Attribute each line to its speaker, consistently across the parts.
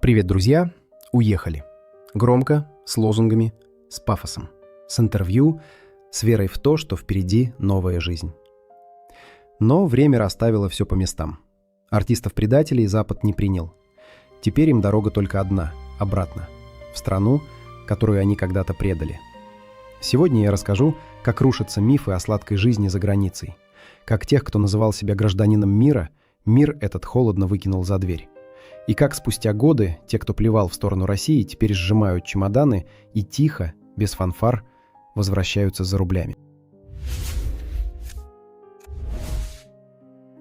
Speaker 1: Привет, друзья! Уехали. Громко, с лозунгами, с пафосом, с интервью, с верой в то, что впереди новая жизнь. Но время расставило все по местам. Артистов-предателей Запад не принял. Теперь им дорога только одна – обратно, в страну, которую они когда-то предали. Сегодня я расскажу, как рушатся мифы о сладкой жизни за границей, как тех, кто называл себя гражданином мира, мир этот холодно выкинул за дверь. И как спустя годы те, кто плевал в сторону России, теперь сжимают чемоданы и тихо, без фанфар, возвращаются за рублями.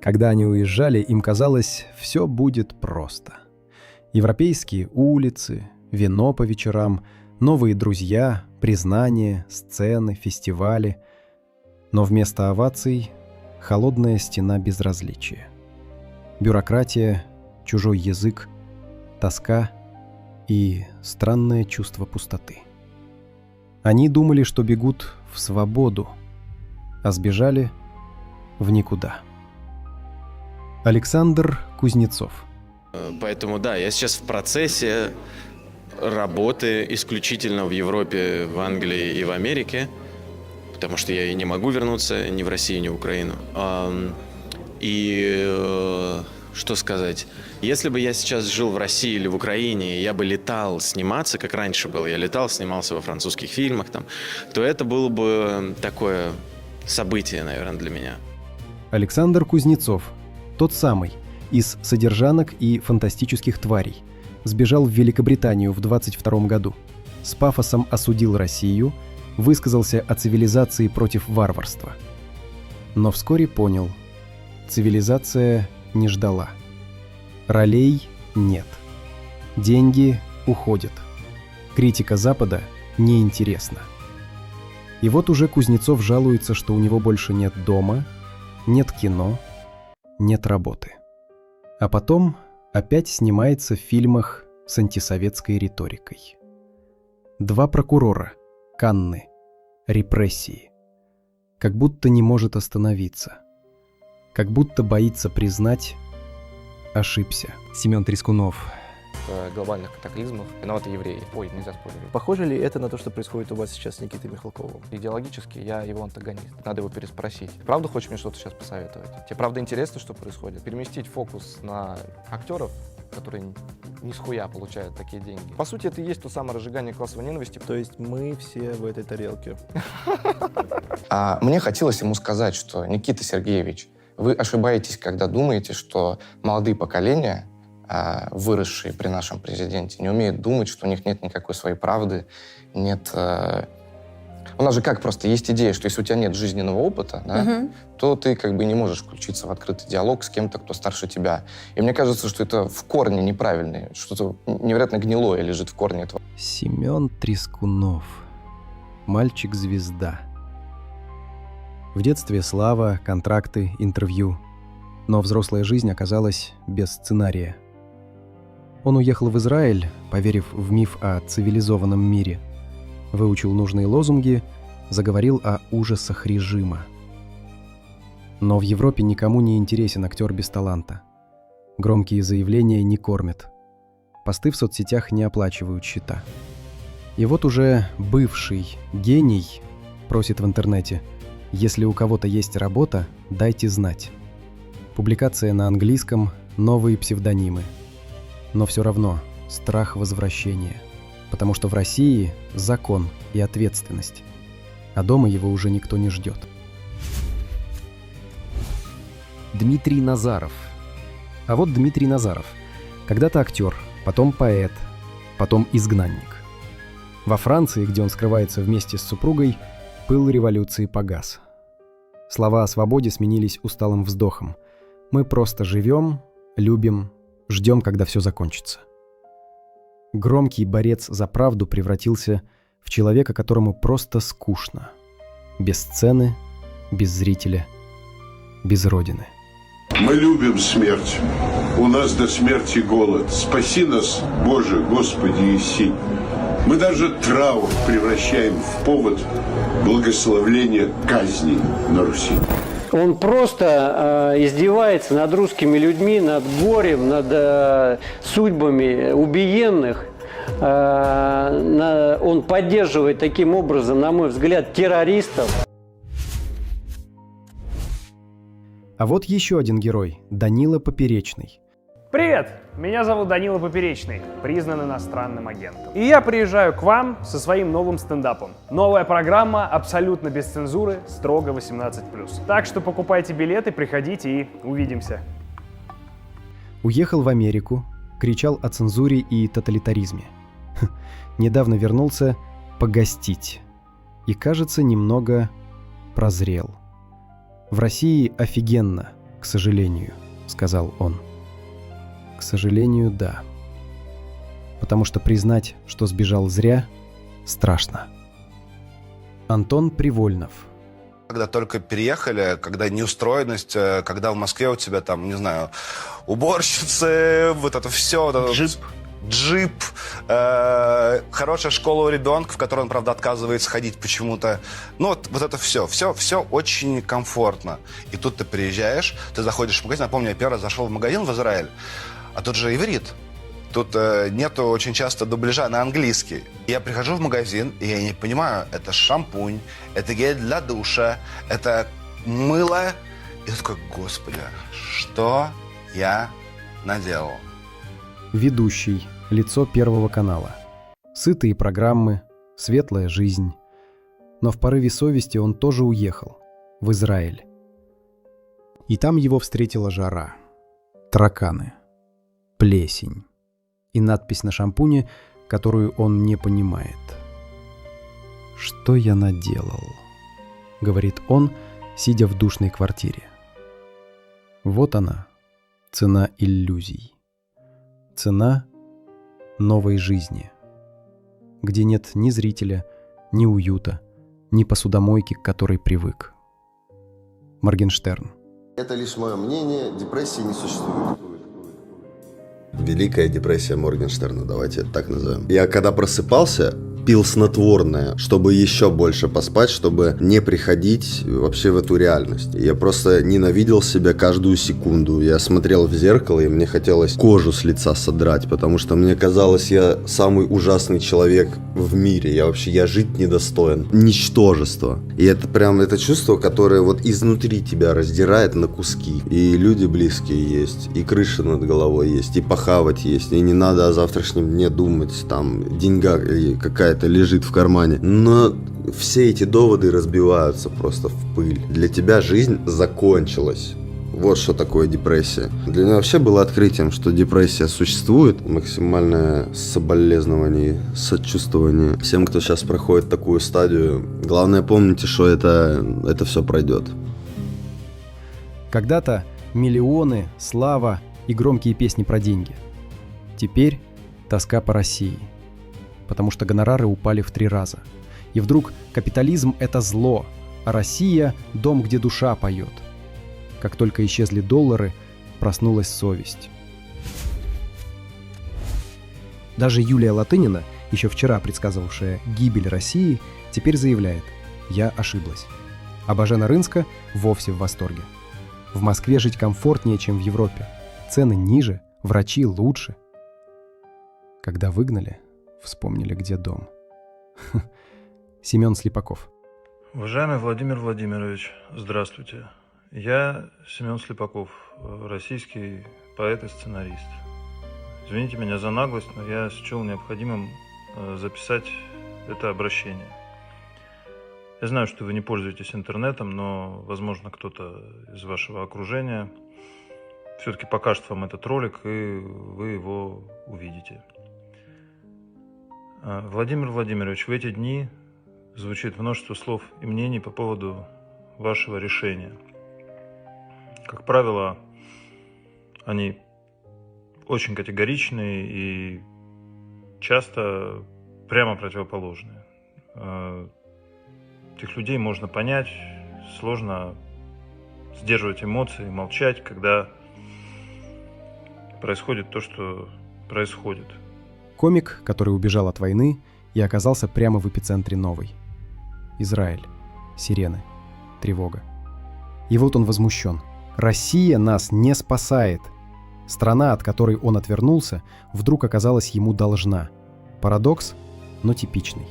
Speaker 1: Когда они уезжали, им казалось, все будет просто. Европейские улицы, вино по вечерам, новые друзья, признания, сцены, фестивали. Но вместо оваций — холодная стена безразличия. Бюрократия, чужой язык, тоска и странное чувство пустоты. Они думали, что бегут в свободу, а сбежали в никуда. Александр Кузнецов.
Speaker 2: Поэтому да, я сейчас в процессе работы исключительно в Европе, в Англии и в Америке, потому что я и не могу вернуться ни в Россию, ни в Украину. Что сказать? Если бы я сейчас жил в России или в Украине, я бы летал сниматься, как раньше было, я летал, снимался во французских фильмах, то это было бы такое событие, наверное, для меня.
Speaker 1: Александр Кузнецов, тот самый, из «Содержанок» и «Фантастических тварей», сбежал в Великобританию в 22 году, с пафосом осудил Россию, высказался о цивилизации против варварства. Но вскоре понял, цивилизация не ждала. Ролей нет. Деньги уходят. Критика Запада неинтересна. И вот уже Кузнецов жалуется, что у него больше нет дома, нет кино, нет работы. А потом опять снимается в фильмах с антисоветской риторикой. Два прокурора, Канны, репрессии. Как будто не может остановиться. Как будто боится признать, ошибся. Семен Трескунов.
Speaker 3: Глобальных катаклизмов виноваты евреи. Ой, нельзя спорить.
Speaker 4: Похоже ли это на то, что происходит у вас сейчас с Никитой Михалковым?
Speaker 3: Идеологически я его антагонист. Надо его переспросить. Правда хочешь мне что-то сейчас посоветовать? Тебе правда интересно, что происходит? Переместить фокус на актеров, которые ни с хуя получают такие деньги. По сути, это и есть то самое разжигание классовой ненависти.
Speaker 4: То есть мы все в этой тарелке.
Speaker 5: Мне хотелось ему сказать, что Никита Сергеевич, вы ошибаетесь, когда думаете, что молодые поколения, выросшие при нашем президенте, не умеют думать, что у них нет никакой своей правды, нет... У нас же как просто есть идея, что если у тебя нет жизненного опыта, да, то ты как бы не можешь включиться в открытый диалог с кем-то, кто старше тебя. И мне кажется, что это в корне неправильно, что-то невероятно гнилое лежит в корне этого.
Speaker 1: Семен Трескунов. Мальчик-звезда. В детстве слава, контракты, интервью. Но взрослая жизнь оказалась без сценария. Он уехал в Израиль, поверив в миф о цивилизованном мире. Выучил нужные лозунги, заговорил о ужасах режима. Но в Европе никому не интересен актер без таланта. Громкие заявления не кормят. Посты в соцсетях не оплачивают счета. И вот уже бывший гений просит в интернете: если у кого-то есть работа, дайте знать. Публикация на английском, новые псевдонимы. Но все равно страх возвращения. Потому что в России закон и ответственность. А дома его уже никто не ждет. Дмитрий Назаров. А вот Дмитрий Назаров. Когда-то актер, потом поэт, потом изгнанник. Во Франции, где он скрывается вместе с супругой, пыл революции погас. Слова о свободе сменились усталым вздохом. Мы просто живем, любим, ждем, когда все закончится. Громкий борец за правду превратился в человека, которому просто скучно. Без сцены, без зрителя, без родины.
Speaker 6: Мы любим смерть. У нас до смерти голод. Спаси нас, Боже, Господи Иисус. Мы даже траур превращаем в повод благословления казни на Руси.
Speaker 7: Он просто издевается над русскими людьми, над горем, над судьбами убиенных. Он поддерживает таким образом, на мой взгляд, террористов.
Speaker 1: А вот еще один герой – Данила Поперечный.
Speaker 8: Привет! Меня зовут Данила Поперечный, признан иностранным агентом. И я приезжаю к вам со своим новым стендапом. Новая программа абсолютно без цензуры, строго 18+. Так что покупайте билеты, приходите и увидимся.
Speaker 1: Уехал в Америку, кричал о цензуре и тоталитаризме. Недавно вернулся погостить. И, кажется, немного прозрел. «В России офигенно, к сожалению», — сказал он. К сожалению, да. Потому что признать, что сбежал зря, страшно. Антон Привольнов.
Speaker 9: Когда только переехали, когда неустроенность, когда в Москве у тебя там, не знаю, уборщицы, вот это все. Вот это джип, хорошая школа у ребенка, в которой он, правда, отказывается ходить почему-то. Ну, вот это все очень комфортно. И тут ты приезжаешь, ты заходишь в магазин. Я помню, я первый раз зашел в магазин в Израиль, а тут же иврит. Тут нету очень часто дубляжа на английский. Я прихожу в магазин, и я не понимаю, это шампунь, это гель для душа, это мыло. И я такой, господи, что я наделал?
Speaker 1: Ведущий, лицо Первого канала. Сытые программы, светлая жизнь. Но в порыве совести он тоже уехал, в Израиль. И там его встретила жара, тараканы, плесень и надпись на шампуне, которую он не понимает. «Что я наделал?» — говорит он, сидя в душной квартире. Вот она, цена иллюзий. Цена новой жизни, где нет ни зрителя, ни уюта, ни посудомойки, к которой привык. Моргенштерн.
Speaker 10: Это лишь мое мнение, депрессии не существует.
Speaker 11: Великая депрессия Моргенштерна, давайте это так назовем. Я когда просыпался, пил снотворное, чтобы еще больше поспать, чтобы не приходить вообще в эту реальность. Я просто ненавидел себя каждую секунду. Я смотрел в зеркало, и мне хотелось кожу с лица содрать, потому что мне казалось, я самый ужасный человек в мире. Я жить недостоин. Ничтожество. И это прям это чувство, которое вот изнутри тебя раздирает на куски. И люди близкие есть, и крыша над головой есть, и похавать есть, и не надо о завтрашнем дне думать, там, деньга какая-то лежит в кармане. Но все эти доводы разбиваются просто в пыль. Для тебя жизнь закончилась. Вот что такое депрессия. Для меня вообще было открытием, что депрессия существует. Максимальное соболезнование, сочувствование всем, кто сейчас проходит такую стадию. Главное, помните, что это все пройдет.
Speaker 1: Когда-то миллионы, слава и громкие песни про деньги. Теперь тоска по России. Потому что гонорары упали в 3 раза. И вдруг капитализм — это зло, а Россия — дом, где душа поет. Как только исчезли доллары, проснулась совесть. Даже Юлия Латынина, еще вчера предсказывавшая гибель России, теперь заявляет: «Я ошиблась». А Божена Рынска вовсе в восторге. В Москве жить комфортнее, чем в Европе. Цены ниже, врачи лучше. Когда выгнали, вспомнили, где дом. Семен Слепаков.
Speaker 12: Уважаемый Владимир Владимирович, здравствуйте. Я Семен Слепаков, российский поэт и сценарист. Извините меня за наглость, но я счел необходимым записать это обращение. Я знаю, что вы не пользуетесь интернетом, но, возможно, кто-то из вашего окружения все-таки покажет вам этот ролик, и вы его увидите. Владимир Владимирович, в эти дни звучит множество слов и мнений по поводу вашего решения. Как правило, они очень категоричные и часто прямо противоположные. Этих людей можно понять, сложно сдерживать эмоции, молчать, когда происходит то, что происходит.
Speaker 1: Комик, который убежал от войны и оказался прямо в эпицентре новой. Израиль. Сирены. Тревога. И вот он возмущен. Россия нас не спасает. Страна, от которой он отвернулся, вдруг оказалась ему должна. Парадокс, но типичный.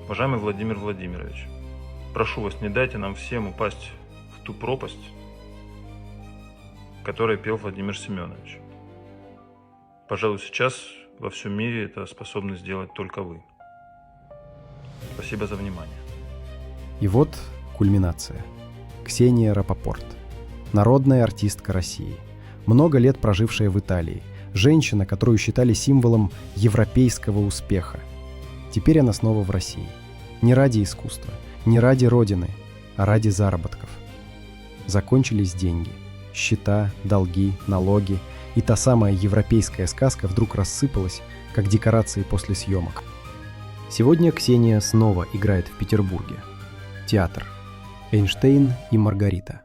Speaker 12: Уважаемый Владимир Владимирович, прошу вас, не дайте нам всем упасть в ту пропасть, в которой пел Владимир Семенович. Пожалуй, сейчас во всем мире это способны сделать только вы. Спасибо за внимание.
Speaker 1: И вот кульминация. Ксения Рапопорт. Народная артистка России. Много лет прожившая в Италии. Женщина, которую считали символом европейского успеха. Теперь она снова в России. Не ради искусства, не ради родины, а ради заработков. Закончились деньги. Счета, долги, налоги. И та самая европейская сказка вдруг рассыпалась, как декорации после съемок. Сегодня Ксения снова играет в Петербурге. Театр. Эйнштейн и Маргарита.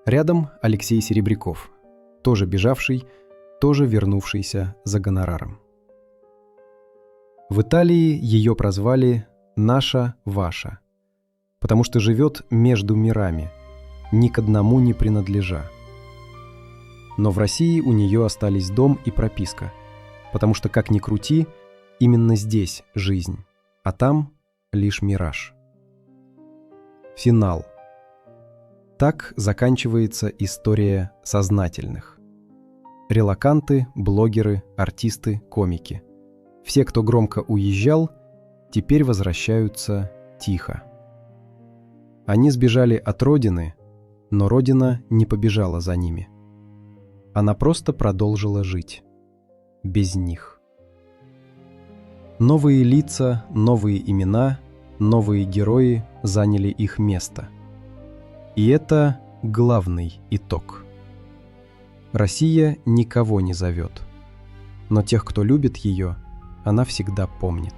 Speaker 1: Рядом Алексей Серебряков. Тоже бежавший, тоже вернувшийся за гонораром. В Италии ее прозвали «Наша Ваша», потому что живет между мирами, ни к одному не принадлежа. Но в России у нее остались дом и прописка, потому что, как ни крути, именно здесь жизнь, а там лишь мираж. Финал. Так заканчивается история сознательных. Релаканты, блогеры, артисты, комики. Все, кто громко уезжал, теперь возвращаются тихо. Они сбежали от родины, но родина не побежала за ними. Она просто продолжила жить. Без них. Новые лица, новые имена, новые герои заняли их место. И это главный итог. Россия никого не зовет, но тех, кто любит ее, она всегда помнит.